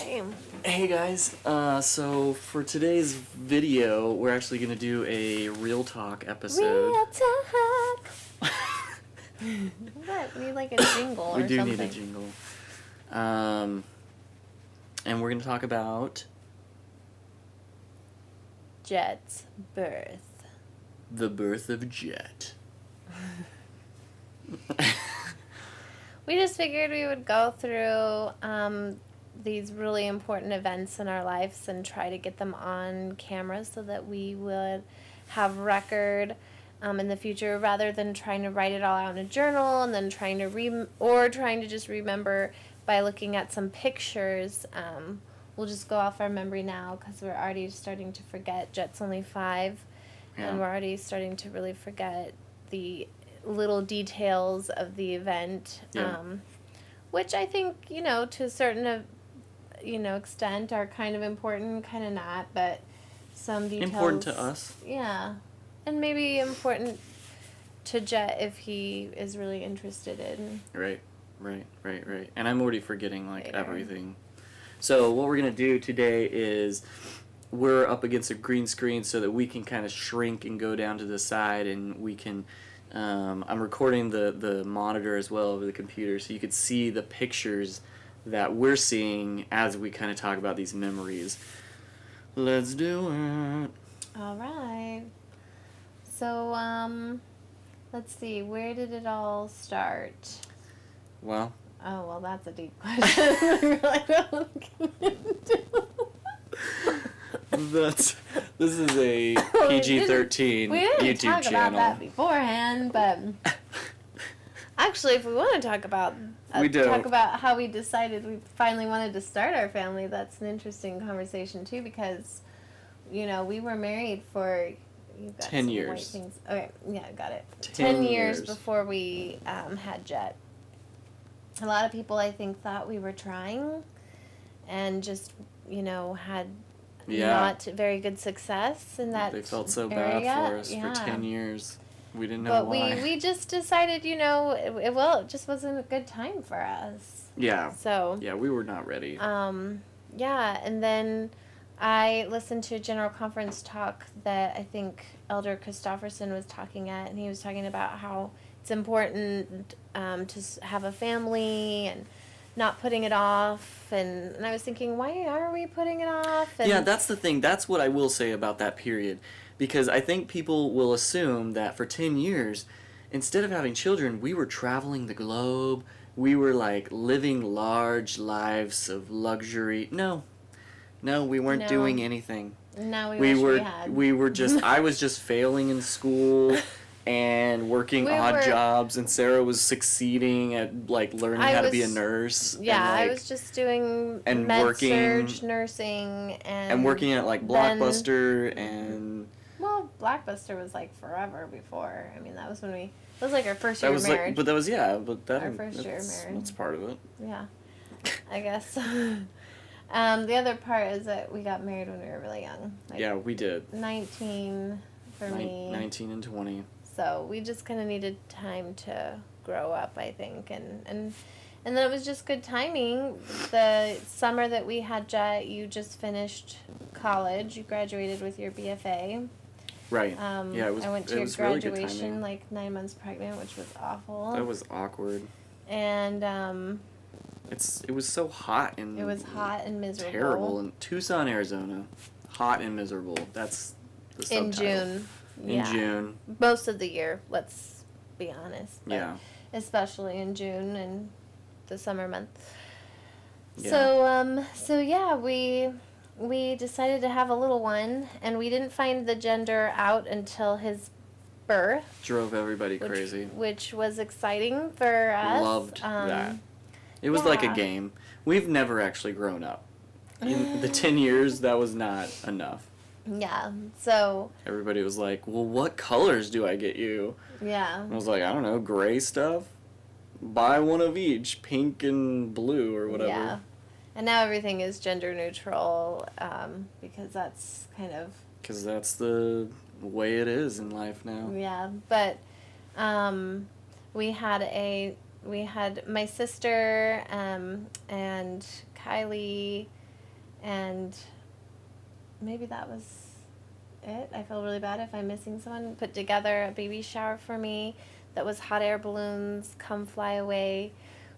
Hey. Hey guys, so for today's video, we're actually going to do a Real Talk episode. Real Talk! What? We need like a jingle or something. We do need a jingle. And we're going to talk about Jet's birth. the birth of Jet. We just figured we would go through these really important events in our lives and try to get them on camera so that we would have record in the future, rather than trying to write it all out in a journal and then trying to just remember by looking at some pictures. We'll just go off our memory now because we're already starting to forget. Jet's only 5, and we're already starting to really forget the little details of the event, which I think, to a certain extent are kind of important, kind of not, but some details. Important to us. Yeah. And maybe important to Jet if he is really interested in. Right. And I'm already forgetting, everything. So what we're going to do today is we're up against a green screen so that we can kind of shrink and go down to the side, and we can... I'm recording the monitor as well over the computer, so you could see the pictures that we're seeing as we kind of talk about these memories. Let's do it. All right. So, let's see. Where did it all start? Well. Oh, well, that's a deep question. This is a PG-13 we didn't YouTube talk channel. About that beforehand, but actually, if we want to talk about how we decided we finally wanted to start our family, that's an interesting conversation too, because we were married for 10 years. Things. Okay, yeah, got it. 10 years before we had Jet. A lot of people, I think, thought we were trying, and just had not very good success in that area. They felt so bad for us for 10 years. We didn't know why. But we just decided, it just wasn't a good time for us. Yeah. So. Yeah, we were not ready. Yeah, and then I listened to a general conference talk that I think Elder Christofferson was talking at, and he was talking about how it's important to have a family and not putting it off, and I was thinking, why are we putting it off? And that's the thing. That's what I will say about that period, because I think people will assume that for 10 years, instead of having children, we were traveling the globe. We were living large lives of luxury. No, we weren't doing anything. No, we had. We were just. I was just failing in school and working odd jobs, and Sarah was succeeding at learning how to be a nurse. Yeah, I was just doing med-surg nursing and working at Blockbuster and. Well, Blockbuster was forever before. I mean, that was when it was our first year of marriage. But that was our first year of marriage. That's part of it. Yeah, I guess. The other part is that we got married when we were really young. Yeah, we did. 19 for me. 19 and 20. So we just kind of needed time to grow up, I think, and then it was just good timing. The summer that we had Jet, you just finished college. You graduated with your BFA. Right. Yeah, it was. I went to your graduation 9 months pregnant, which was awful. That was awkward. And it was so hot and. It was hot and miserable. Terrible in Tucson, Arizona. Hot and miserable. That's the subtitle. In June. In June. Most of the year, let's be honest. Yeah. Especially in June and the summer months. Yeah. So yeah, we decided to have a little one, and we didn't find the gender out until his birth. Drove everybody crazy. Which was exciting for us. Loved that. It was like a game. We've never actually grown up. In the 10 years, that was not enough. Yeah, so... Everybody was like, well, what colors do I get you? Yeah. And I was like, I don't know, gray stuff? Buy one of each, pink and blue or whatever. Yeah. And now everything is gender neutral, because that's kind of... Because that's the way it is in life now. Yeah, but we had my sister and Kylie and maybe that was it. I feel really bad if I'm missing someone. Put together a baby shower for me that was hot air balloons, come fly away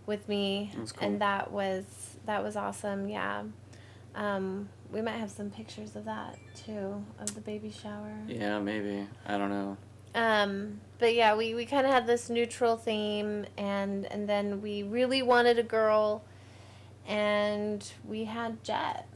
with me. That's cool. And that was awesome. Yeah. We might have some pictures of that too, of the baby shower. Yeah, maybe. I don't know. But yeah, we kind of had this neutral theme, and then we really wanted a girl, and we had Jet.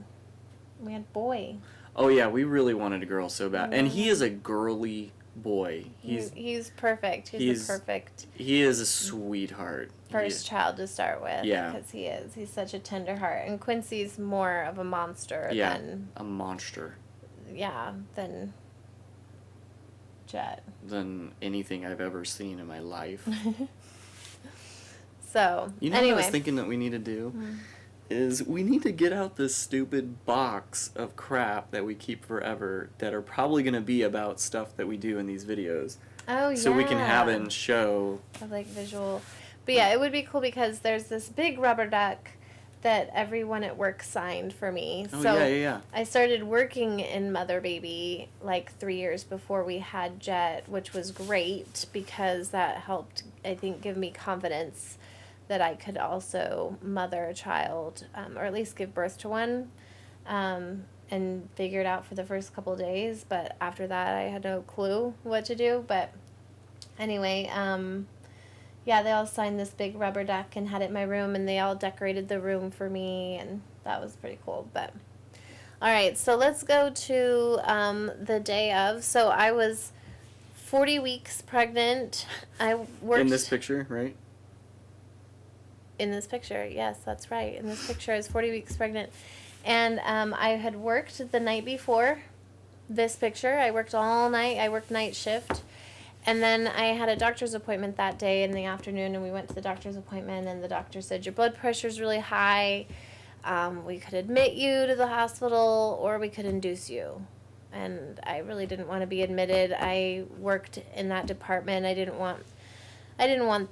We had Boy. Oh yeah, we really wanted a girl so bad, and he is a girly boy. He's perfect. He's the perfect. He is a sweetheart. First child to start with. Yeah. Because he's such a tender heart, and Quincy's more of a monster. Yeah. Than, a monster. Yeah, than Jet. Than anything I've ever seen in my life. So you know anyway. what I was thinking that we need to do? Is we need to get out this stupid box of crap that we keep forever that are probably going to be about stuff that we do in these videos. Oh, yeah. So we can have it and show. Of, like, visual. But yeah, it would be cool because there's this big rubber duck that everyone at work signed for me. Oh, so yeah. I started working in Mother Baby like 3 years before we had Jet, which was great because that helped, I think, give me confidence that I could also mother a child, or at least give birth to one, and figure it out for the first couple of days. But after that, I had no clue what to do. But anyway, yeah, they all signed this big rubber duck and had it in my room, and they all decorated the room for me, and that was pretty cool. But all right, so let's go to the day of. So I was 40 weeks pregnant. I worked in this picture, right? In this picture, yes, that's right. In this picture, I was 40 weeks pregnant. And I had worked the night before this picture. I worked all night. I worked night shift. And then I had a doctor's appointment that day in the afternoon, and we went to the doctor's appointment, and the doctor said, your blood pressure's really high. We could admit you to the hospital, or we could induce you. And I really didn't want to be admitted. I worked in that department. I didn't want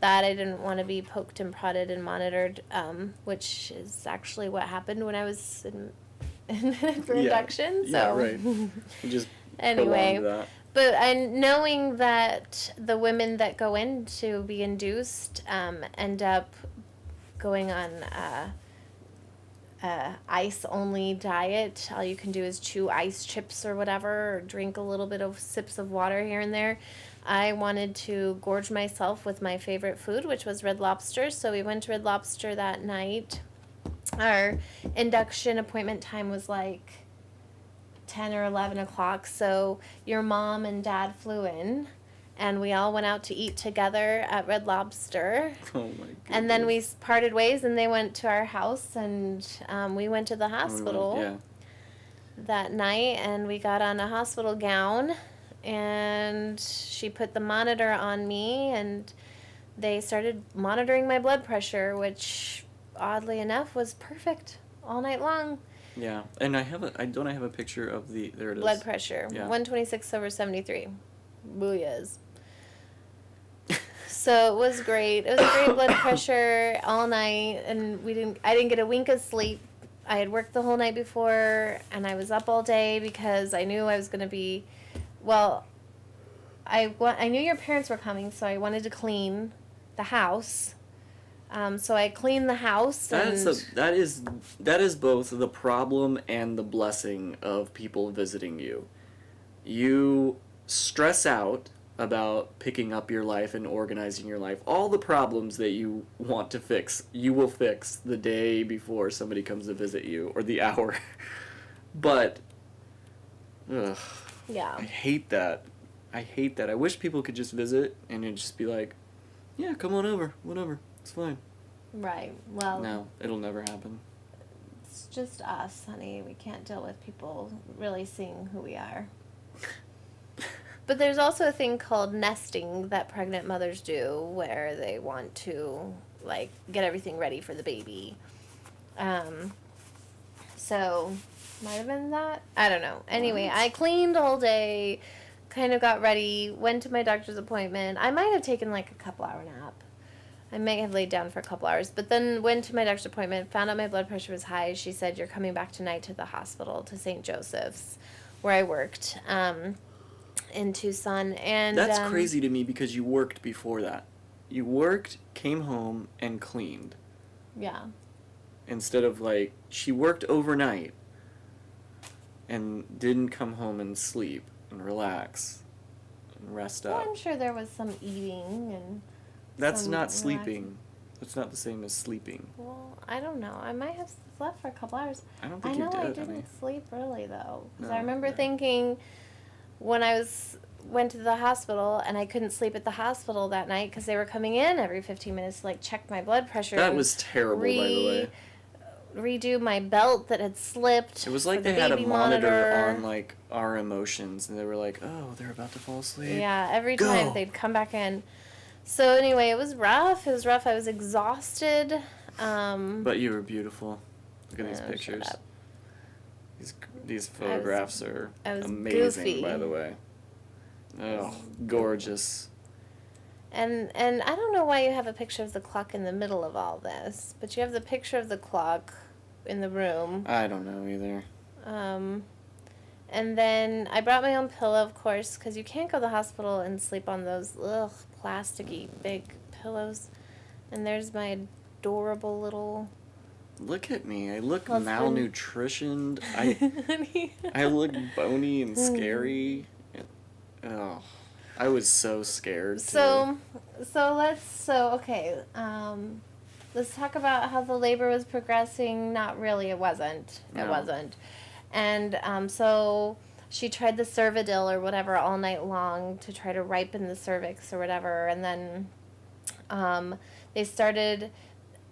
that. I didn't want to be poked and prodded and monitored, which is actually what happened when I was in for induction. So. Yeah, right. Just anyway, that. But knowing that the women that go in to be induced end up going on ice-only diet. All you can do is chew ice chips or whatever, or drink a little bit of sips of water here and there. I wanted to gorge myself with my favorite food, which was Red Lobster. So we went to Red Lobster that night. Our induction appointment time was like 10 or 11 o'clock. So your mom and dad flew in, and we all went out to eat together at Red Lobster. Oh, my goodness. And then we parted ways, and they went to our house, and we went to the hospital that night, and we got on a hospital gown. And she put the monitor on me, and they started monitoring my blood pressure, which oddly enough was perfect all night long. Yeah, and I have a picture of there it is. Blood pressure, yeah. 126/73. Booyahs. So it was great. It was a great blood pressure all night, and I didn't get a wink of sleep. I had worked the whole night before, and I was up all day because I knew I was going to be. Well, I knew your parents were coming, so I wanted to clean the house. So I cleaned the house. That is both the problem and the blessing of people visiting you. You stress out about picking up your life and organizing your life. All the problems that you want to fix, you will fix the day before somebody comes to visit you, or the hour. But, ugh. Yeah. I hate that. I wish people could just visit and it'd just be like, yeah, come on over, whatever, it's fine. Right. Well. No, it'll never happen. It's just us, honey. We can't deal with people really seeing who we are. But there's also a thing called nesting that pregnant mothers do, where they want to, like, get everything ready for the baby. So, might have been that? I don't know. Anyway, I cleaned all day, kind of got ready, went to my doctor's appointment. I might have taken, like, a couple-hour nap. I may have laid down for a couple hours, but then went to my doctor's appointment, found out my blood pressure was high. She said, you're coming back tonight to the hospital, to St. Joseph's, where I worked, in Tucson. And that's crazy to me because you worked before that. You worked, came home, and cleaned. Yeah. Instead of, like, she worked overnight and didn't come home and sleep and relax and rest up. Well, I'm sure there was some eating and... That's not sleeping. That's not the same as sleeping. Well, I don't know. I might have slept for a couple hours. I don't think you did. I didn't sleep really, though. Because No, I remember thinking when I went to the hospital and I couldn't sleep at the hospital that night because they were coming in every 15 minutes to, like, check my blood pressure. That was terrible, by the way. Redo my belt that had slipped. It was like they had a monitor on, like, our emotions, and they were like, oh, they're about to fall asleep. Yeah, every time they'd come back in. So anyway, it was rough. I was exhausted. But you were beautiful. Look at these pictures. Shut up. These photographs are amazing, goofy. by the way. Oh, gorgeous. And I don't know why you have a picture of the clock in the middle of all this, but you have the picture of the clock in the room. I don't know either. And then I brought my own pillow, of course, because you can't go to the hospital and sleep on those plasticky big pillows. And there's my adorable little... Look at me. I look husband. malnutritioned. I look bony and scary. Oh, I was so scared. Okay. Let's talk about how the labor was progressing. Not really. It wasn't. No. It wasn't. And so she tried the Cervidil or whatever all night long to try to ripen the cervix or whatever. And then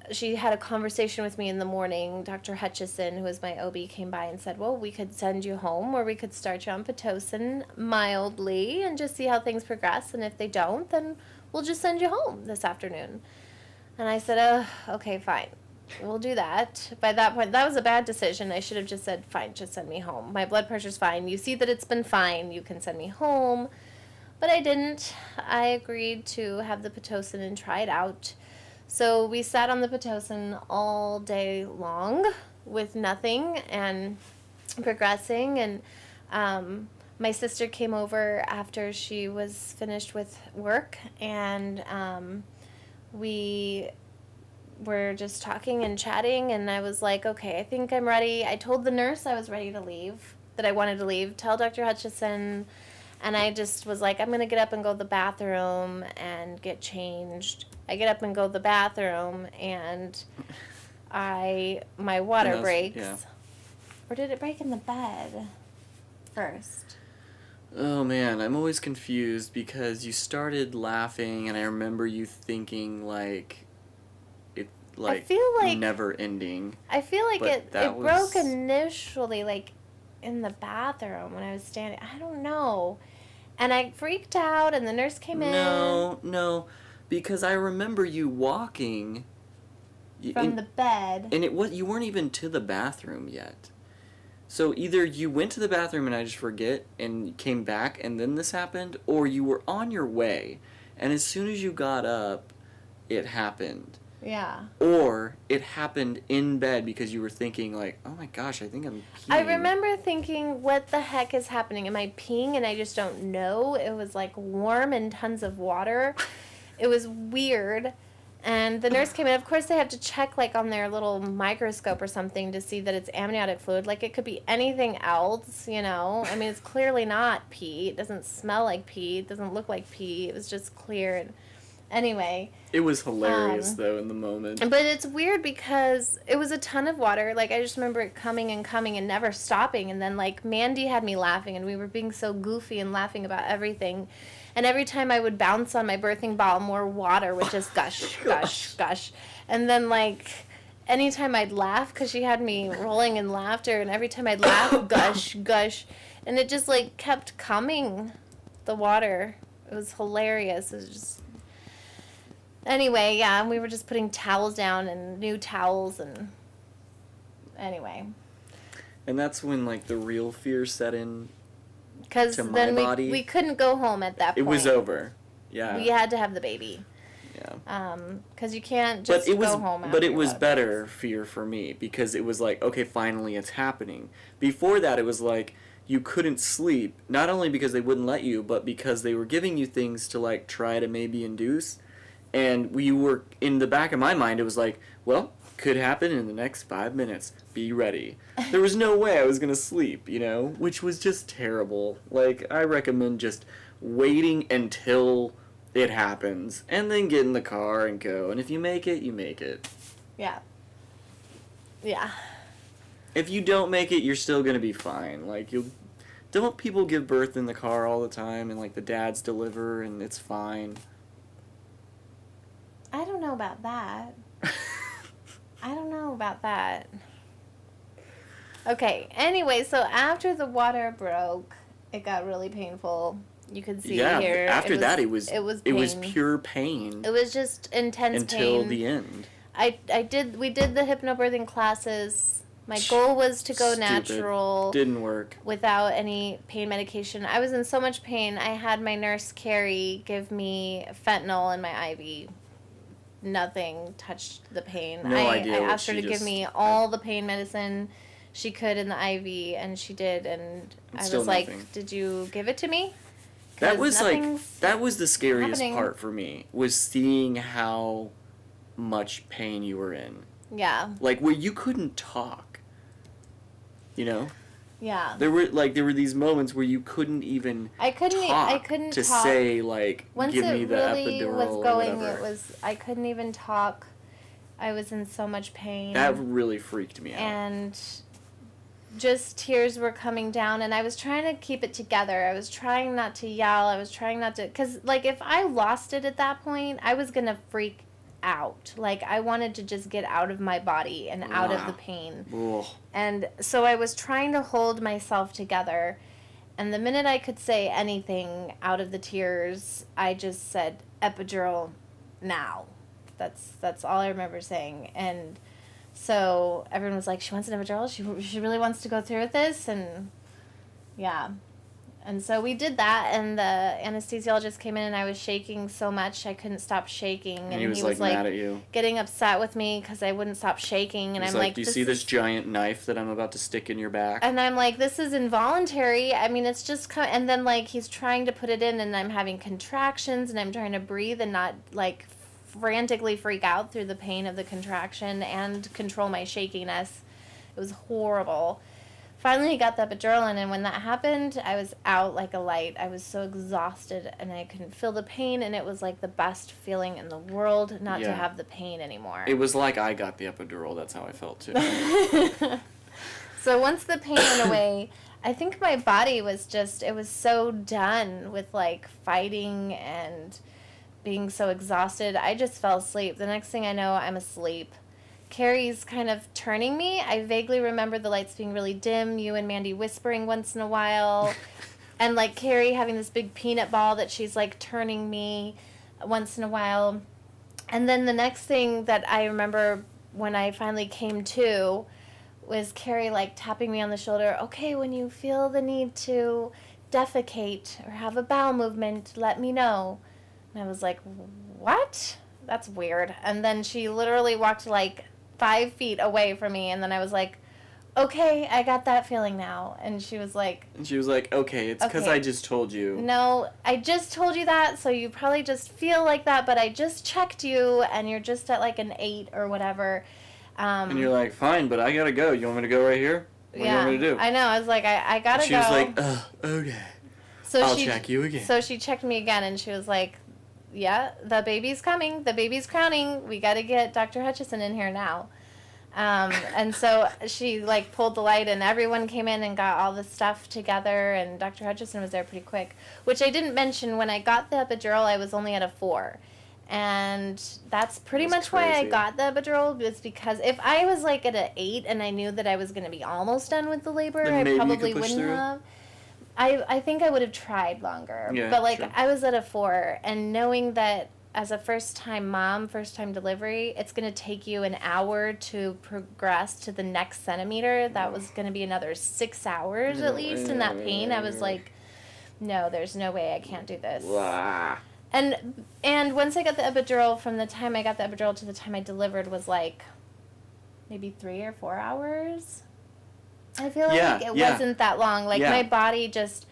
she had a conversation with me in the morning. Dr. Hutchison, who was my OB, came by and said, well, we could send you home or we could start you on Pitocin mildly and just see how things progress. And if they don't, then we'll just send you home this afternoon. And I said, okay, fine. We'll do that. By that point, that was a bad decision. I should have just said, fine, just send me home. My blood pressure's fine. You see that it's been fine. You can send me home. But I didn't. I agreed to have the Pitocin and try it out. So we sat on the Pitocin all day long with nothing and progressing. And my sister came over after she was finished with work, and we were just talking and chatting, and I was like, okay, I think I'm ready. I told the nurse I was ready to leave, that I wanted to leave, tell Dr. Hutchison, and I just was like, I'm going to get up and go to the bathroom and get changed. I get up and go to the bathroom, and my water breaks. Yeah. Or did it break in the bed first? Oh, man, I'm always confused because you started laughing, and I remember you thinking, like, I feel like never ending. I feel like it broke initially, like, in the bathroom when I was standing. I don't know. And I freaked out, and the nurse came in. No, because I remember you walking from the bed. And you weren't even to the bathroom yet. So either you went to the bathroom and I just forget and came back and then this happened, or you were on your way and as soon as you got up, it happened. Yeah. Or it happened in bed because you were thinking like, oh my gosh, I think I'm peeing. I remember thinking, what the heck is happening? Am I peeing and I just don't know? It was like warm and tons of water. It was weird. And the nurse came in. Of course, they have to check like on their little microscope or something to see that it's amniotic fluid. Like it could be anything else, you know. I mean, it's clearly not pee. It doesn't smell like pee. It doesn't look like pee. It was just clear. Anyway. It was hilarious, though, in the moment. But it's weird because it was a ton of water. Like, I just remember it coming and never stopping. And then, like, Mandy had me laughing, and we were being so goofy and laughing about everything. And every time I would bounce on my birthing ball, more water would just gush, gush, gush. And then, like, anytime I'd laugh, because she had me rolling in laughter, and every time I'd laugh, gush, gush. And it just, like, kept coming, the water. It was hilarious. It was just... Anyway, yeah, and we were just putting towels down and new towels and anyway. And that's when like the real fear set in. Because then we couldn't go home at that point. It was over. Yeah. We had to have the baby. Yeah. Because you can't just go home after But it was 11 better days. fear for me because it was like, okay, finally it's happening. Before that, it was like you couldn't sleep, not only because they wouldn't let you, but because they were giving you things to like try to maybe induce. And we were, in the back of my mind, it was like, well, could happen in the next 5 minutes. Be ready. There was no way I was going to sleep, you know, which was just terrible. Like, I recommend just waiting until it happens and then get in the car and go. And if you make it, you make it. Yeah. Yeah. If you don't make it, you're still going to be fine. Like, don't people give birth in the car all the time and, like, the dads deliver and it's fine? I don't know about that. I don't know about that. Okay, anyway, so after the water broke, it got really painful. You could see here. After that, it was pain. pure pain. It was just intense until pain. The end. We did the hypnobirthing classes. My goal was to go natural. Didn't work. Without any pain medication. I was in so much pain. I had my nurse Carrie give me fentanyl in my IV. Nothing touched the pain. I asked her to give me all the pain medicine she could in the IV, and she did, and I was like, nothing. Did you give it to me? That was the scariest part for me, was seeing how much pain you were in. Yeah. Like, where you couldn't talk. You know? Yeah. There were these moments where you couldn't even talk to say, like, once give me the really epidural was going, or whatever. I couldn't even talk. I was in so mumuch pain. That really freaked me out. And just tears were coming down, and I was trying to keep it together. I was trying not to yell. I was trying not to, because, like, if I lost it at that point, I was going to freak out. Like, I wanted to just get out of my body and out of the pain. Ugh. And so I was trying to hold myself together, and the minute I could say anything out of the tears, I just said, epidural now. That's all I remember saying. And so everyone was like, she wants an epidural? She really wants to go through with this? And yeah. And so we did that, and the anesthesiologist came in, and I was shaking so much I couldn't stop shaking. And he was like mad at you. Getting upset with me because I wouldn't stop shaking. And He's I'm like, do you see this giant knife that I'm about to stick in your back? And I'm like, this is involuntary. I mean, it's just and then, like, he's trying to put it in, and I'm having contractions, and I'm trying to breathe and not, like, frantically freak out through the pain of the contraction and control my shakiness. It was horrible. Finally, he got the epidural in, and when that happened, I was out like a light. I was so exhausted, and I couldn't feel the pain, and it was like the best feeling in the world not to have the pain anymore. It was like I got the epidural. That's how I felt, too. So once the pain went away, I think my body was just, it was so done with, like, fighting and being so exhausted. I just fell asleep. The next thing I know, I'm asleep. Carrie's kind of turning me. I vaguely remember the lights being really dim, you and Mandy whispering once in a while, and, like, Carrie having this big peanut ball that she's, like, turning me once in a while. And then the next thing that I remember when I finally came to was Carrie, like, tapping me on the shoulder. Okay, when you feel the need to defecate or have a bowel movement, let me know. And I was like, what? That's weird. And then she literally walked, like, 5 feet away from me, and then I was like, okay, I got that feeling now. And she was like, okay, it's because I just told you. No, I just told you that, so you probably just feel like that, but I just checked you, and you're just at, like, an 8 or whatever. And you're like, fine, but I gotta go. You want me to go right here? What do you want me to do? I know. I was like, I gotta go. She was like, okay. So I'll check you again. So she checked me again, and she was like, yeah, the baby's coming. The baby's crowning. We got to get Dr. Hutchison in here now. And so she, like, pulled the light, and everyone came in and got all the stuff together, and Dr. Hutchison was there pretty quick, which I didn't mention. When I got the epidural, I was only at a 4. And that's pretty much why I got the epidural, was because if I was, like, at an 8 and I knew that I was going to be almost done with the labor, I probably wouldn't have. I think I would have tried longer. Yeah, but, like, sure. I was at a 4, and knowing that as a first-time mom, first-time delivery, it's going to take you an hour to progress to the next centimeter. That was going to be another 6 hours at least in that pain. I was like, no, there's no way I can't do this. And once I got the epidural, from the time I got the epidural to the time I delivered was like maybe 3 or 4 hours. I feel like it wasn't that long. Like my body just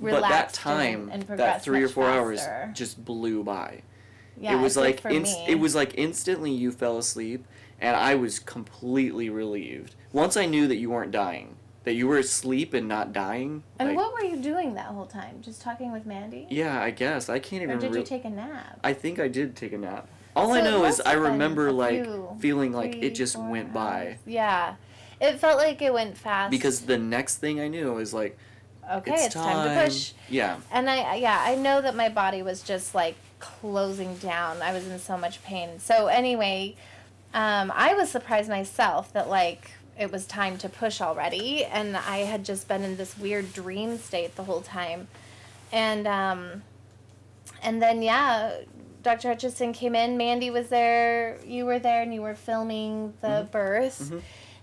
relaxed that time, and progressed that 3 or 4 hours faster. just blew by. Yeah, it was like for me. It was like instantly you fell asleep, and I was completely relieved. Once I knew that you weren't dying, that you were asleep and not dying. And what were you doing that whole time? Just talking with Mandy? Yeah, I guess. I can't even remember. Or did you take a nap? I think I did take a nap. All I know is I remember feeling like it just went by. Yeah. It felt like it went fast. Because the next thing I knew was like, okay, it's time to push. Yeah. And I know that my body was just like closing down. I was in so much pain. So anyway, I was surprised myself that like it was time to push already, and I had just been in this weird dream state the whole time. And then Dr. Hutchison came in, Mandy was there, you were there, and you were filming the birth. Mm-hmm.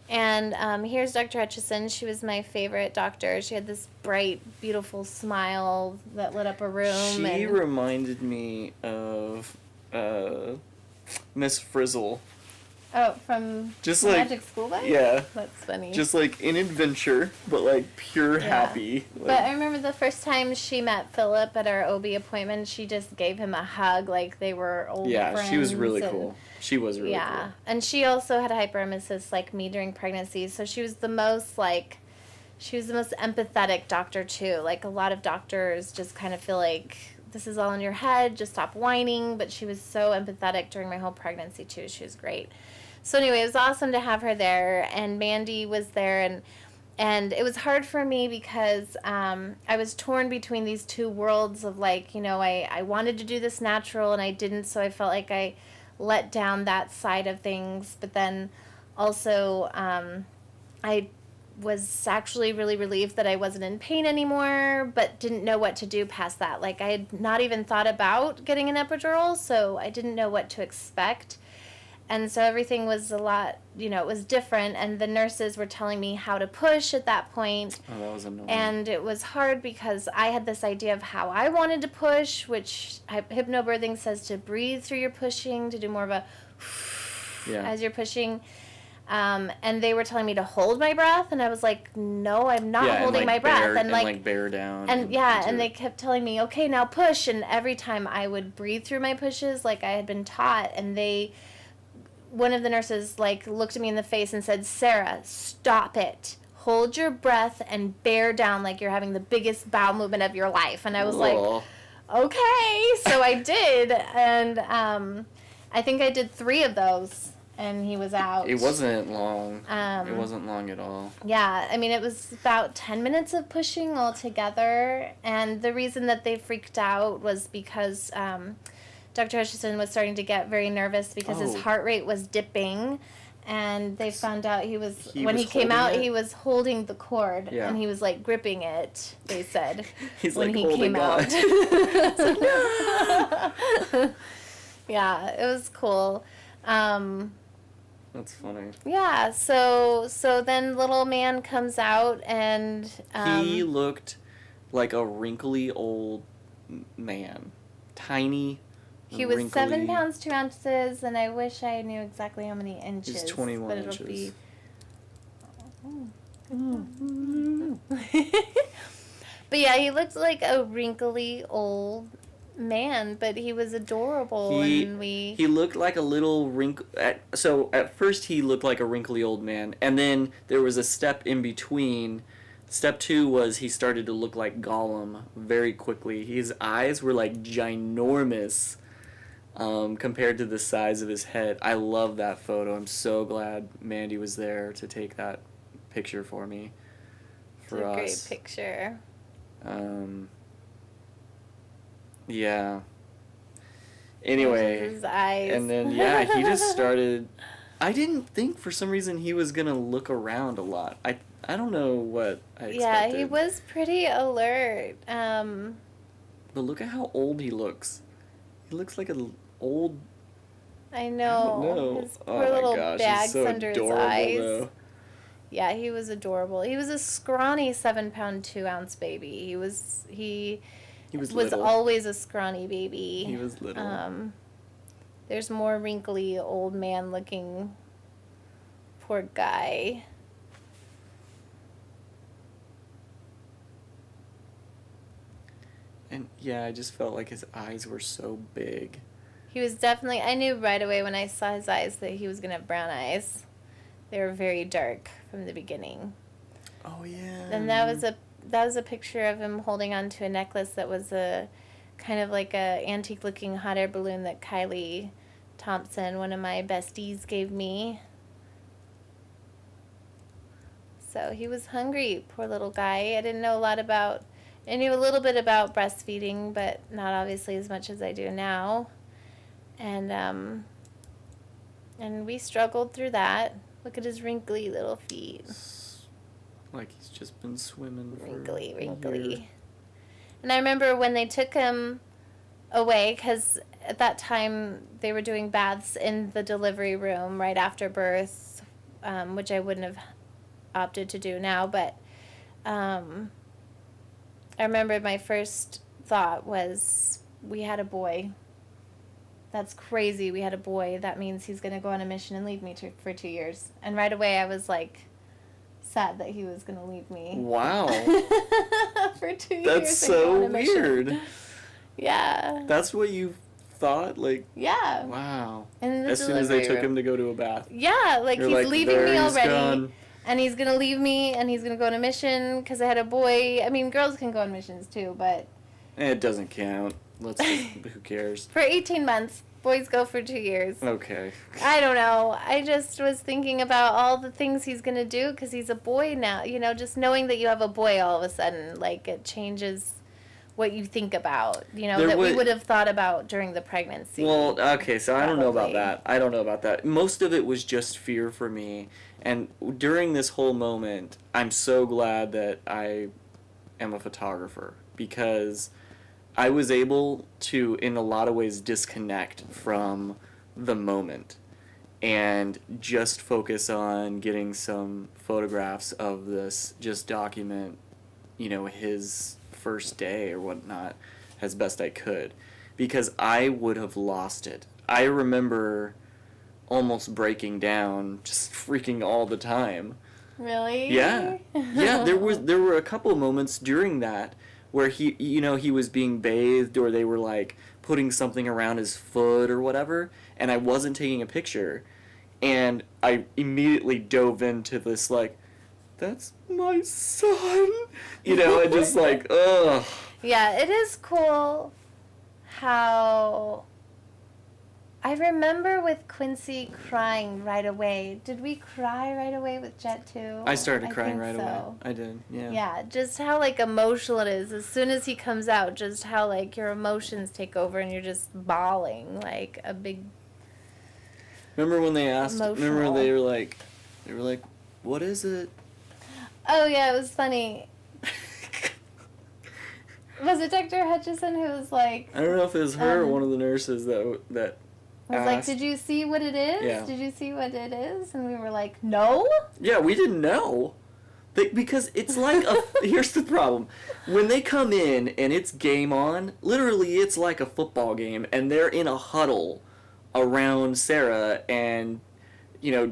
And here's Dr. Hutchison. She was my favorite doctor. She had this bright, beautiful smile that lit up a room. She reminded me of Miss Frizzle. Oh, from just Magic School Bus? Yeah. That's funny. Just like in adventure, but like pure happy. Like, but I remember the first time she met Phillip at our OB appointment, she just gave him a hug like they were old friends. Yeah, she was really cool. She was really cool. Yeah, and she also had hyperemesis like me during pregnancy, so she was the most empathetic doctor too. Like a lot of doctors just kind of feel like this is all in your head, just stop whining, but she was so empathetic during my whole pregnancy too. She was great. So anyway, it was awesome to have her there, and Mandy was there, and it was hard for me because I was torn between these two worlds of like, I wanted to do this natural and I didn't, so I felt like I let down that side of things, but then also I was actually really relieved that I wasn't in pain anymore, but didn't know what to do past that. Like I had not even thought about getting an epidural, so I didn't know what to expect. And so everything was a lot, it was different, and the nurses were telling me how to push at that point. Oh, that was annoying. And it was hard because I had this idea of how I wanted to push, which hypnobirthing says to breathe through your pushing, to do more of a as you're pushing. And they were telling me to hold my breath, and I was like, no, I'm not holding my breath. And bear down. And they kept telling me, okay, now push. And every time I would breathe through my pushes like I had been taught, and one of the nurses looked at me in the face and said, Sara, stop it. Hold your breath and bear down like you're having the biggest bowel movement of your life. And I was like, okay. So I did. And I think I did 3 of those, and he was out. It wasn't long. It wasn't long at all. Yeah. I mean, it was about 10 minutes of pushing altogether. And the reason that they freaked out was because Dr. Hutchison was starting to get very nervous because his heart rate was dipping, and they found out when he came out, he was holding the cord, and he was gripping it, they said, when he came out. Yeah, it was cool. That's funny. Yeah, so then little man comes out, and he looked like a wrinkly old man. Tiny. He was 7 pounds 2 ounces, and I wish I knew exactly how many inches. He's 21 but it'll inches. But yeah, he looked like a wrinkly old man, but he was adorable. He looked like a little wrinkle. So at first he looked like a wrinkly old man, and then there was a step in between. Step 2 was he started to look like Gollum very quickly. His eyes were ginormous. Compared to the size of his head. I love that photo. I'm so glad Mandy was there to take that picture for me. For us. It's a great picture. Yeah. Anyway. His eyes. And then, he just started... I didn't think for some reason he was going to look around a lot. I don't know what I expected. Yeah, he was pretty alert. But look at how old he looks. He looks like an old... I know. I don't know. His poor little bags so under his eyes. Though. Yeah, he was adorable. He was a scrawny 7 pound 2 ounce baby. He was was little. always a scrawny baby. He was little. There's more wrinkly, old man looking poor guy. And yeah, I just felt like his eyes were so big. He was definitely, I knew right away when I saw his eyes that he was going to have brown eyes. They were very dark from the beginning. Oh yeah. And that was a picture of him holding on to a necklace that was a kind of like a antique looking hot air balloon that Kylie Thompson, one of my besties, gave me. So he was hungry, poor little guy. I knew a little bit about breastfeeding, but not obviously as much as I do now. And we struggled through that. Look at his wrinkly little feet. Like he's just been swimming Wrinkly, for wrinkly. And I remember when they took him away, because at that time they were doing baths in the delivery room right after birth, which I wouldn't have opted to do now, but I remember my first thought was, we had a boy. That's crazy. We had a boy. That means he's going to go on a mission and leave me for 2 years. And right away I was like sad that he was going to leave me. Wow. For 2 years. That's so weird. Yeah. That's what you thought? Like, yeah. wow. As soon as they took him to go to a bath. Yeah, like You're he's like, leaving me already. Gone. And he's going to leave me and he's going to go on a mission because I had a boy. I mean, girls can go on missions too, but... It doesn't count. Who cares? For 18 months. Boys go for 2 years. Okay. I don't know. I just was thinking about all the things he's going to do because he's a boy now. You know, just knowing that you have a boy all of a sudden, like, it changes what you think about, you know, we would have thought about during the pregnancy. Well, okay, so I don't know about Probably. that. Most of it was just fear for me. And during this whole moment, I'm so glad that I am a photographer because I was able to, in a lot of ways, disconnect from the moment and just focus on getting some photographs of this, just document, you know, his first day or whatnot as best I could, because I would have lost it. I remember almost breaking down, just freaking all the time. Really? Yeah. Yeah, there were a couple of moments during that where he was being bathed, or they were like putting something around his foot or whatever, and I wasn't taking a picture, and I immediately dove into this like, that's my son, and just like, ugh. Yeah, it is cool how I remember with Quincy crying right away. Did we cry right away with Jet too? I started crying right so. away. I did, yeah. Yeah, just how like emotional it is. As soon as he comes out, just how like your emotions take over and you're just bawling like a big. Remember when they asked? Emotional. Remember they were like, what is it? Oh yeah, it was funny. Was it Dr. Hutchison who was like? I don't know if it was her or one of the nurses that was asked. like, did you see what it is? Yeah. Did you see what it is? And we were like, no. Yeah, we didn't know. Because it's like here's the problem. When they come in and it's game on, literally it's like a football game, and they're in a huddle around Sara, and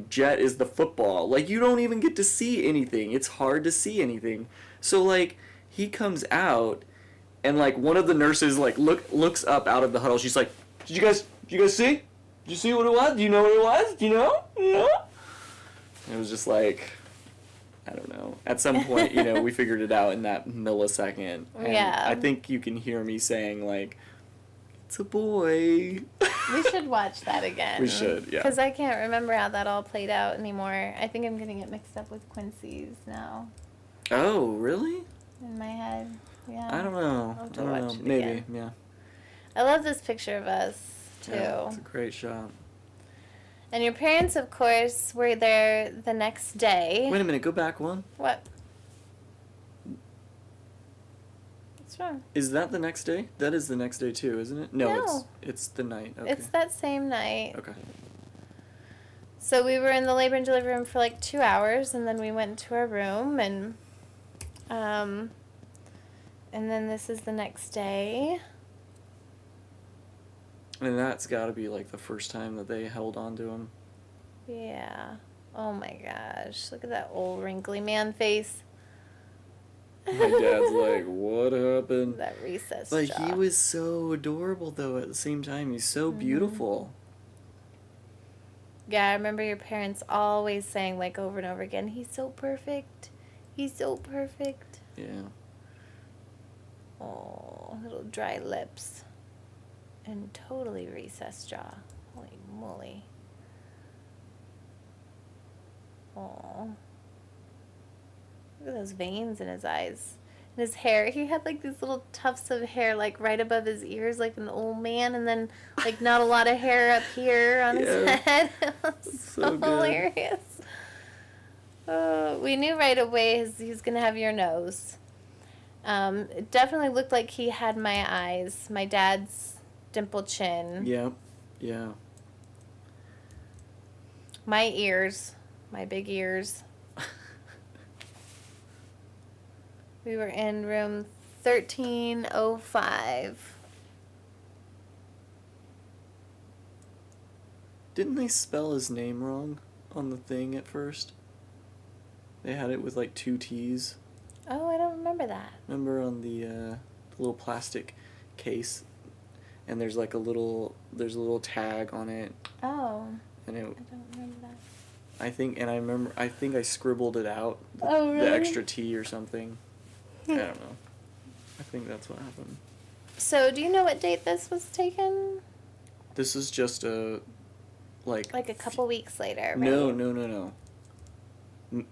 Jet is the football. Like, you don't even get to see anything. It's hard to see anything. So like he comes out, and like one of the nurses like looks up out of the huddle. She's like, Did you guys see? Did you see what it was? Do you know what it was? Do you know? It was just like, I don't know. At some point, we figured it out in that millisecond. And Yeah. I think you can hear me saying, like, it's a boy. We should watch that again. We should, yeah. Because I can't remember how that all played out anymore. I think I'm getting it mixed up with Quincy's now. Oh, really? In my head. Yeah. I don't know. I'll have to I don't watch know. it Maybe, again. yeah. I love this picture of us, too. Yeah, it's a great shot. And your parents, of course, were there the next day. Wait a minute, go back one. What? What's wrong? Is that the next day? That is the next day too, isn't it? No, No. it's the night. Okay. It's that same night. Okay. So we were in the labor and delivery room for like 2 hours, and then we went to our room, and And then this is the next day. And that's got to be like the first time that they held on to him. Yeah. Oh my gosh. Look at that old wrinkly man face. My dad's like, what happened? That recessed But jaw. he was so adorable, though, at the same time. He's so beautiful. Yeah, I remember your parents always saying, like, over and over again, he's so perfect. He's so perfect. Yeah. Oh, little dry lips. And totally recessed jaw. Holy moly. Oh. Look at those veins in his eyes. And his hair. He had like these little tufts of hair like right above his ears like an old man, and then like not a lot of hair up here on his head. It was so hilarious. We knew right away he was going to have your nose. It definitely looked like he had my eyes. My dad's dimple chin. Yeah. Yeah. My ears. My big ears. We were in room 1305. Didn't they spell his name wrong on the thing at first? They had it with like 2 T's. Oh, I don't remember that. Remember on the little plastic case, and there's like a little tag on it. Oh. And it. I don't remember that. I think I scribbled it out. Oh, really? The extra T or something. I don't know. I think that's what happened. So, do you know what date this was taken? This is just a, like a couple weeks later, right? No. A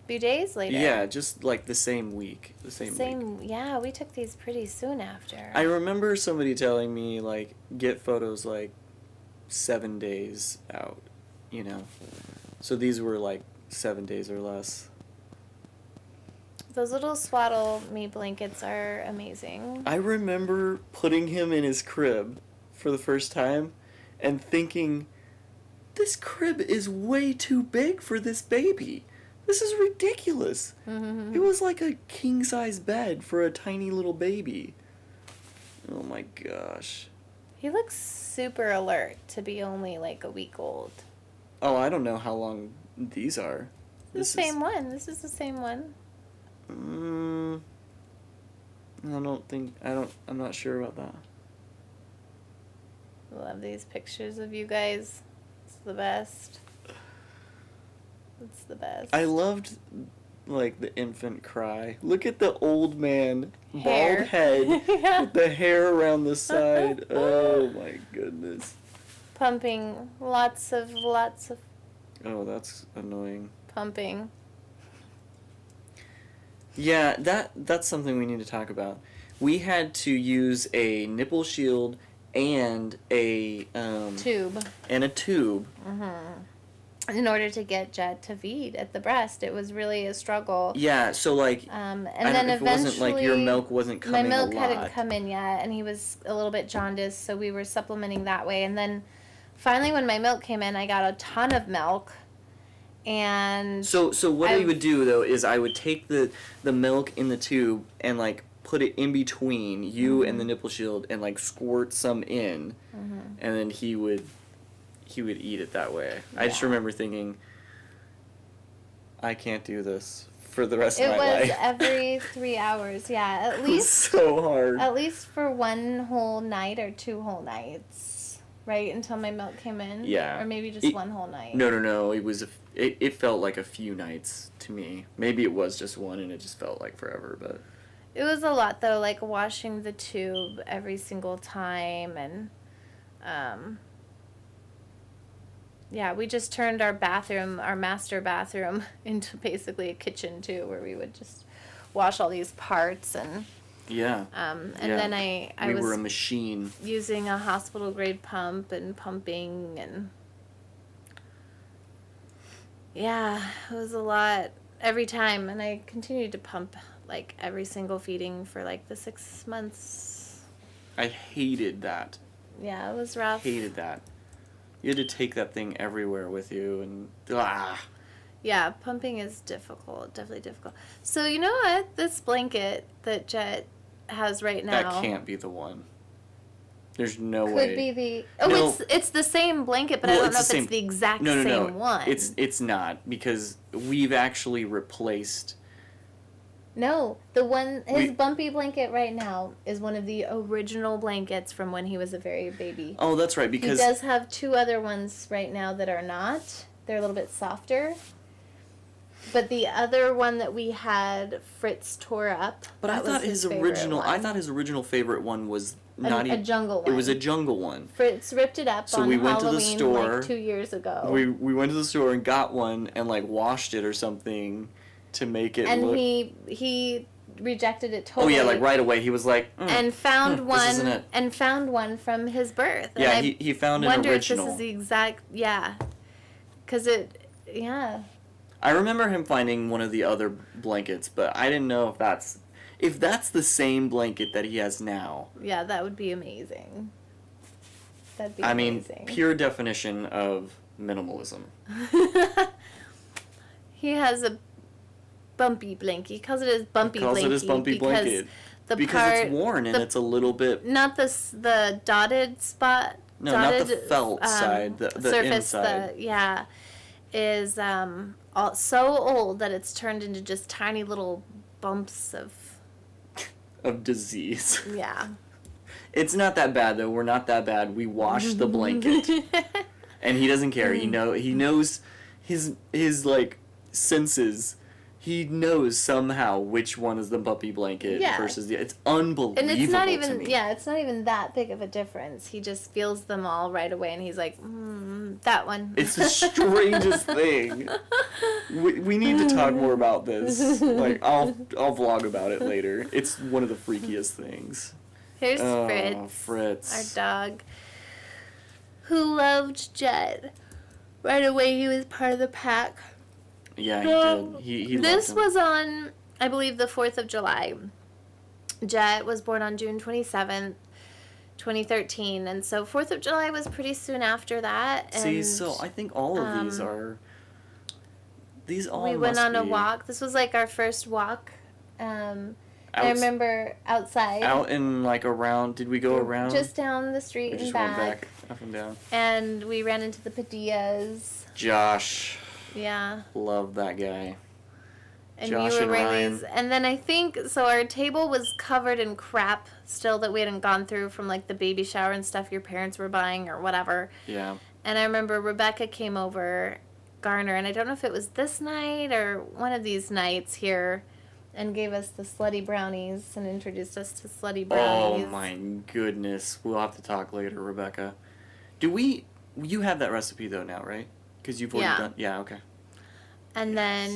few days later. Yeah, just like the same week. Week. Yeah, we took these pretty soon after. I remember somebody telling me, like, get photos, like, 7 days out, you know? So these were, like, 7 days or less. Those little swaddle me blankets are amazing. I remember putting him in his crib for the first time and thinking, this crib is way too big for this baby. This is ridiculous. Mm-hmm. It was like a king-size bed for a tiny little baby. Oh my gosh. He looks super alert to be only like a week old. Oh, I don't know how long these are. This is the same one. This is the same one. I'm not sure about that. Love these pictures of you guys. It's the best. It's the best. I loved, like, the infant cry. Look at the old man, Hair. bald head, Yeah. with the hair around the side. Oh my goodness. Pumping. Lots of Oh, that's annoying. pumping. Yeah, that's something we need to talk about. We had to use a nipple shield and a Tube. And a tube. In order to get Jet to feed at the breast, it was really a struggle. Yeah, so like, And I then don't, if eventually, it wasn't like your milk wasn't coming my milk a lot. hadn't come in yet, and he was a little bit jaundiced, so we were supplementing that way. And then finally, when my milk came in, I got a ton of milk. And So what I would do though is I would take the milk in the tube and like put it in between you and the nipple shield and like squirt some in, and then he would eat it that way. Yeah. I just remember thinking, I can't do this for the rest of my life. It was every 3 hours, yeah, at least. It was so hard. At least for one whole night or 2 whole nights, right? Until my milk came in. Yeah. Or maybe just one whole night. No. It felt like a few nights to me. Maybe it was just one, and it just felt like forever, but. It was a lot though, like washing the tube every single time, and yeah, we just turned our master bathroom, into basically a kitchen too, where we would just wash all these parts and Yeah. then I we was were a machine using a hospital grade pump and pumping, and yeah, it was a lot every time, and I continued to pump like every single feeding for like the 6 months. I hated that. Yeah, it was rough. Hated that. You had to take that thing everywhere with you, and Yeah, pumping is difficult, definitely difficult. So you know what? This blanket that Jet has right now. That can't be the one. There's no Could way. be the... Oh, No. it's the same blanket, but I don't know if it's the exact same one. It's not, because we've actually replaced... No, his bumpy blanket right now is one of the original blankets from when he was a very baby. Oh, that's right, because... He does have 2 other ones right now that are not. They're a little bit softer. But the other one that we had, Fritz tore up. But I thought his original favorite one was not a jungle one. It was a jungle one. Fritz ripped it up so on we went Halloween to the store, like 2 years ago. We went to the store and got one and like washed it or something to make it look... And he rejected it totally. Oh yeah, like right away he was like, and found this one isn't it. and found one from his birth. And yeah, he found an wonder original. if this is the exact because I remember him finding one of the other blankets, but I didn't know if that's the same blanket that he has now. Yeah, that would be amazing. That'd be amazing. I mean, pure definition of minimalism. He has a bumpy blanket. He calls it his bumpy blanket. Because it's worn and it's a little bit... Not the dotted spot. No, not the felt side. The surface, inside. Is so old that it's turned into just tiny little bumps of disease. Yeah. It's not that bad though. We're not that bad. We washed the blanket, and he doesn't care. He knows his like senses. He knows somehow which one is the puppy blanket versus the... It's unbelievable. And it's not even... to me. Yeah, it's not even that big of a difference. He just feels them all right away, and he's like, that one. It's the strangest thing. We need to talk more about this. Like, I'll vlog about it later. It's one of the freakiest things. Here's Fritz, our dog, who loved Jet. Right away, he was part of the pack. Yeah, he did. He this loved him. was on, I believe, the 4th of July. Jet was born on June 27th, 2013. And so 4th of July was pretty soon after that. And, see, so I think all of these are... These all we went on a walk. This was like our first walk. I remember outside. Out and like around. Did we go around? Just down the street and back. Went back, up and down. And we ran into the Padillas. Josh. Yeah. Love that guy. And Josh you were and Ryan. And then I think, so our table was covered in crap still that we hadn't gone through from like the baby shower and stuff your parents were buying or whatever. Yeah. And I remember Rebecca came over, Garner, and I don't know if it was this night or one of these nights here, and gave us the Slutty Brownies and introduced us to Slutty Brownies. Oh my goodness. We'll have to talk later, Rebecca. You have that recipe though now, right? Because you've already done... Yeah, okay. And then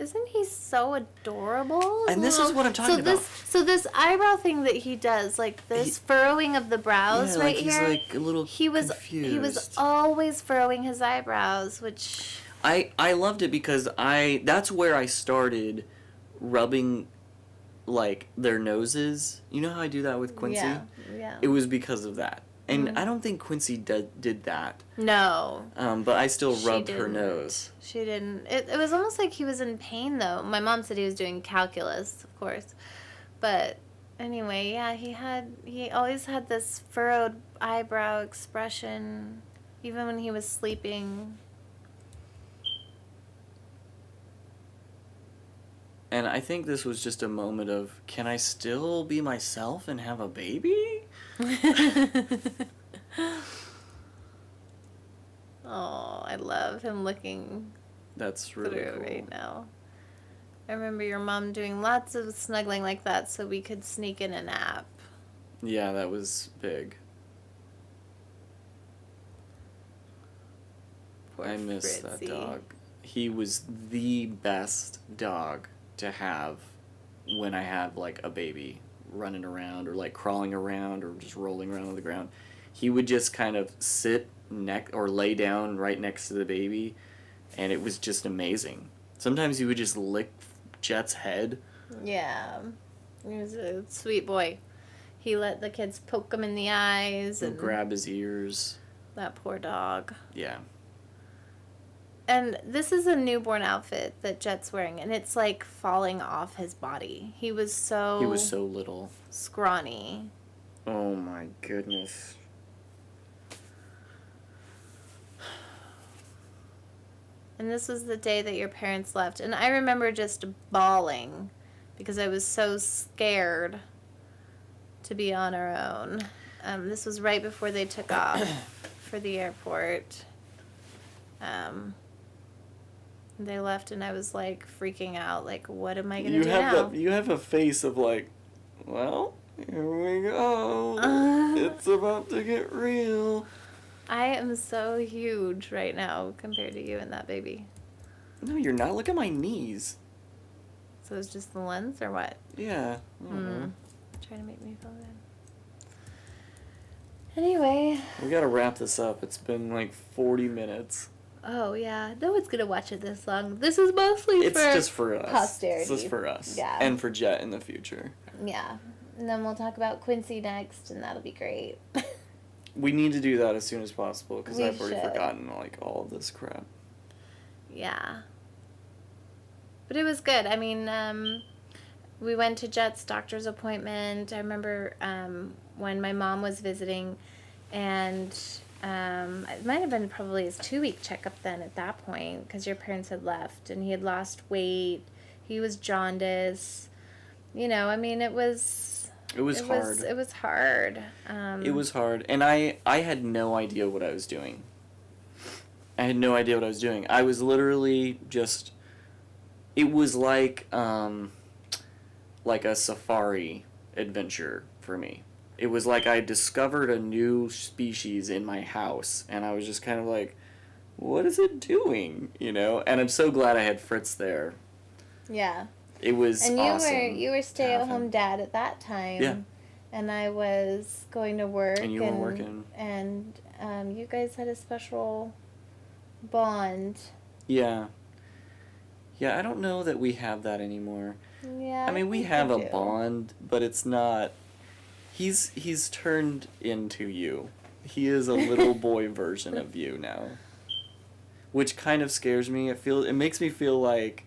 isn't he so adorable? And this is what I'm talking about. So this eyebrow thing that he does, like this furrowing of the brows right here. He's like a little confused. He was always furrowing his eyebrows, which... I loved it because that's where I started rubbing like their noses. You know how I do that with Quincy? Yeah. It was because of that. And I don't think Quincy did that. No. But I still rubbed her nose. She didn't. It was almost like he was in pain, though. My mom said he was doing calculus, of course. But anyway, yeah, he always had this furrowed eyebrow expression, even when he was sleeping. And I think this was just a moment of, can I still be myself and have a baby? Oh, I love him looking That's really through cool. right now. I remember your mom doing lots of snuggling like that so we could sneak in a nap. Yeah, that was big. Poor I miss that Fritzy. dog. He was the best dog to have when I had like a baby running around or like crawling around or just rolling around on the ground. He would just kind of sit or lay down right next to the baby, and it was just amazing. Sometimes he would just lick Jet's head. Yeah. He was a sweet boy. He let the kids poke him in the eyes and grab his ears. That poor dog. Yeah. And this is a newborn outfit that Jet's wearing, and it's like falling off his body. He was so little. scrawny. Oh my goodness. And this was the day that your parents left. And I remember just bawling because I was so scared to be on our own. This was right before they took off for the airport. They left, and I was like freaking out. Like, what am I gonna do now? You have a face of like, well, here we go. It's about to get real. I am so huge right now compared to you and that baby. No, you're not. Look at my knees. So it's just the lens, or what? Yeah. Trying to make me feel good. Anyway. We gotta wrap this up. It's been like 40 minutes. Oh, yeah. No one's going to watch it this long. This is mostly it's just for us. Posterity. It's just for us. Yeah. And for Jet in the future. Yeah. And then we'll talk about Quincy next, and that'll be great. We need to do that as soon as possible, because I've already should. forgotten, like, all of this crap. Yeah. But it was good. I mean, we went to Jet's doctor's appointment. I remember when my mom was visiting, and it might have been probably his 2-week checkup then at that point, because your parents had left, and he had lost weight. He was jaundiced. You know, I mean, it was hard. It was hard. It was hard. And I had no idea what I was doing. I was literally just... It was like a safari adventure for me. It was like I discovered a new species in my house, and I was just kind of like, what is it doing? You know? And I'm so glad I had Fritz there. Yeah. It was awesome. And you were stay-at-home dad at that time. Yeah. And I was going to work. And you were working. And you guys had a special bond. Yeah. Yeah, I don't know that we have that anymore. Yeah. I mean, we have a bond, but it's not... He's turned into you. He is a little boy version of you now. Which kind of scares me. It makes me feel like...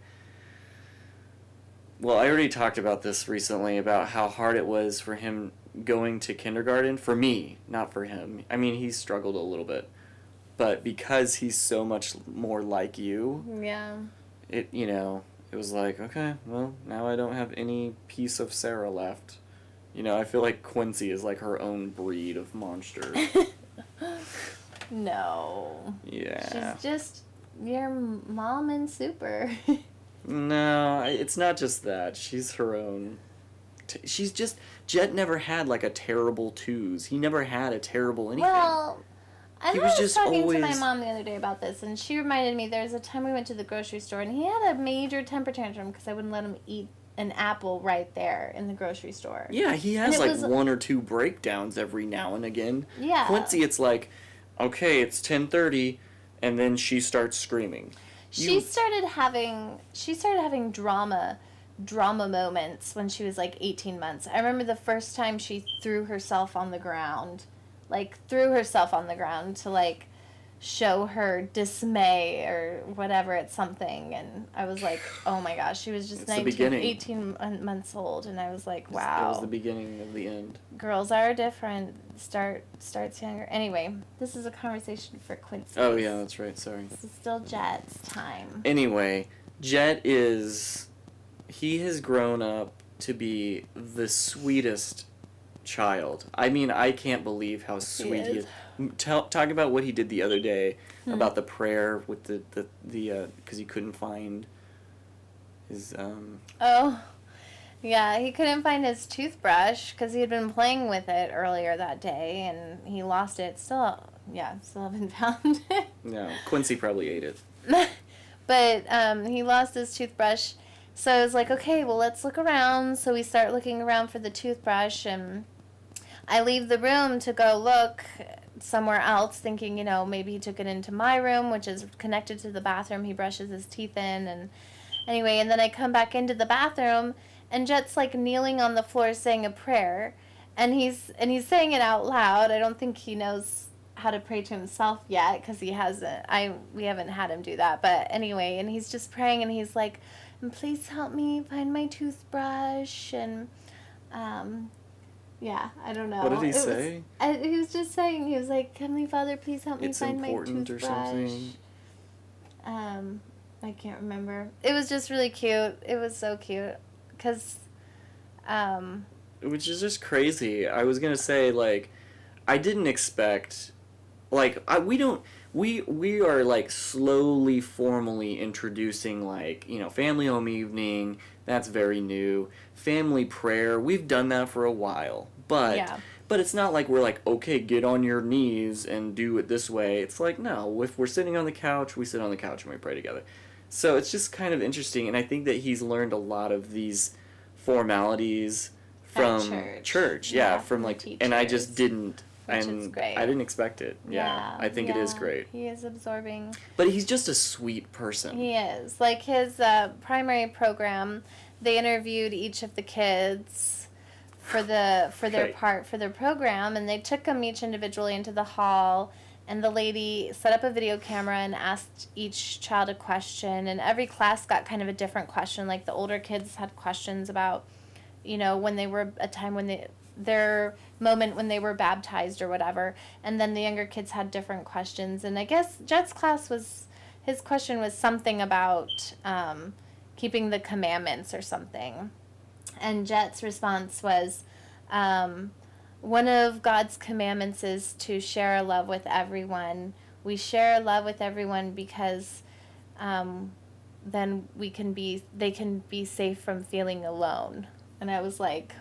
Well, I already talked about this recently, about how hard it was for him going to kindergarten. For me, not for him. I mean, he struggled a little bit. But because he's so much more like you... Yeah. It was like, okay, well, now I don't have any piece of Sara left. You know, I feel like Quincy is like her own breed of monster. No. Yeah. She's just your mom and super. No, it's not just that. She's her own. She's just... Jet never had like a terrible twos. He never had a terrible anything. Well... I was was just talking always... to my mom the other day about this, and she reminded me there was a time we went to the grocery store, and he had a major temper tantrum because I wouldn't let him eat an apple right there in the grocery store. Yeah, he has like 1 or 2 breakdowns every now and again. Yeah. Quincy, it's like, okay, it's 10:30, and then she starts screaming. She started having drama moments when she was like 18 months. I remember the first time she threw herself on the ground to like show her dismay or whatever at something, and I was like, oh my gosh, she was just 18 months old, and I was like, wow. It was the beginning of the end. Girls are different. Starts younger. Anyway, this is a conversation for Quincy. Oh yeah, that's right, sorry. This is still Jet's time. Anyway, Jet he has grown up to be the sweetest child. I mean, I can't believe how sweet he is. Talk about what he did the other day about the prayer with the because he couldn't find his Oh, yeah, he couldn't find his toothbrush because he had been playing with it earlier that day, and he lost it. Still haven't found it. No, Quincy probably ate it. But he lost his toothbrush, so I was like, okay, well, let's look around. So we start looking around for the toothbrush, and I leave the room to go look somewhere else, thinking, maybe he took it into my room, which is connected to the bathroom he brushes his teeth in. And anyway, and then I come back into the bathroom, and Jet's like kneeling on the floor saying a prayer, and he's saying it out loud. I don't think he knows how to pray to himself yet because he hasn't. We haven't had him do that. But anyway, and he's just praying, and he's like, "And please help me find my toothbrush." And yeah, I don't know. What did he say? He was just saying, he was like, "Heavenly Father, please help me find my toothbrush." It's important or something. I can't remember. It was just really cute. It was so cute because. Which is just crazy. I was gonna say, like, I didn't expect, like, we are, like, slowly, formally introducing, like, you know, family home evening, that's very new. Family prayer, we've done that for a while, but it's not like we're like, okay, get on your knees and do it this way. It's like, no, if we're sitting on the couch, we sit on the couch and we pray together. So it's just kind of interesting, and I think that he's learned a lot of these formalities from church. Yeah, from like, and I just didn't, and I didn't expect it. Yeah, I think it is great. He is absorbing. But he's just a sweet person. He is. Like his primary program, they interviewed each of the kids for their program, and they took them each individually into the hall. And the lady set up a video camera and asked each child a question. And every class got kind of a different question. Like the older kids had questions about, you know, when they were a time when their moment when they were baptized or whatever. And then the younger kids had different questions. And I guess Jet's his question was something about keeping the commandments or something. And Jet's response was, one of God's commandments is to share our love with everyone. We share our love with everyone because then they can be safe from feeling alone. And I was like,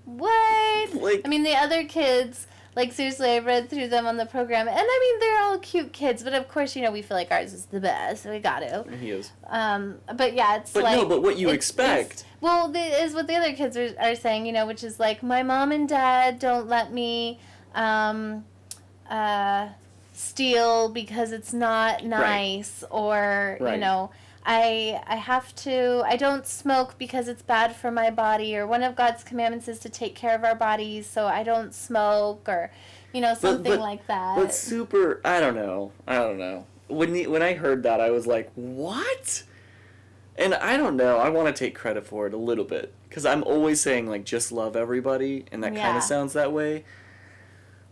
what? Like, I mean, the other kids, like, seriously, I read through them on the program. And, I mean, they're all cute kids. But, of course, you know, we feel like ours is the best. So we got to. He is. But, yeah, it's but like... no, but what you expect... Well, is what the other kids are saying, you know, which is like, my mom and dad don't let me steal because it's not nice, or, you know, I don't smoke because it's bad for my body, or one of God's commandments is to take care of our bodies, so I don't smoke, or, you know, something like that. But super, I don't know. When I heard that, I was like, what? And I don't know, I want to take credit for it a little bit, because I'm always saying, like, just love everybody, and that kind of sounds that way.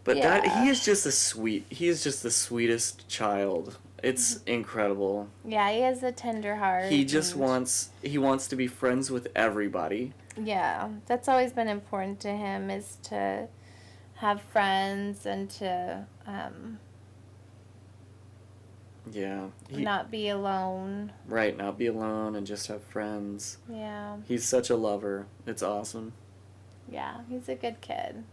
But he is just the sweetest child. It's incredible. Yeah, he has a tender heart. He just wants to be friends with everybody. Yeah, that's always been important to him, is to have friends and to not be alone. Right, not be alone and just have friends. Yeah. He's such a lover. It's awesome. Yeah, he's a good kid.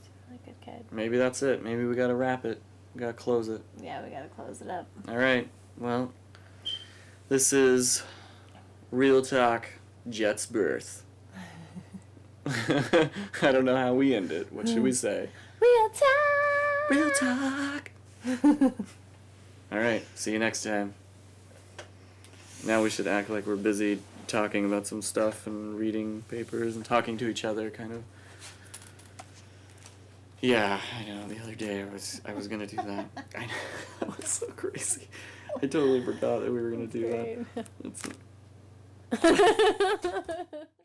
He's a really good kid. Maybe that's it. Maybe we gotta wrap it. We gotta close it. Yeah, we gotta close it up. Alright, well, this is Real Talk, Jet's birth. I don't know how we end it. What should we say? Real talk! Real talk! Alright, see you next time. Now we should act like we're busy talking about some stuff and reading papers and talking to each other, kind of. Yeah, I know, the other day I was gonna do that. I know, that was so crazy. I totally forgot that we were gonna do that.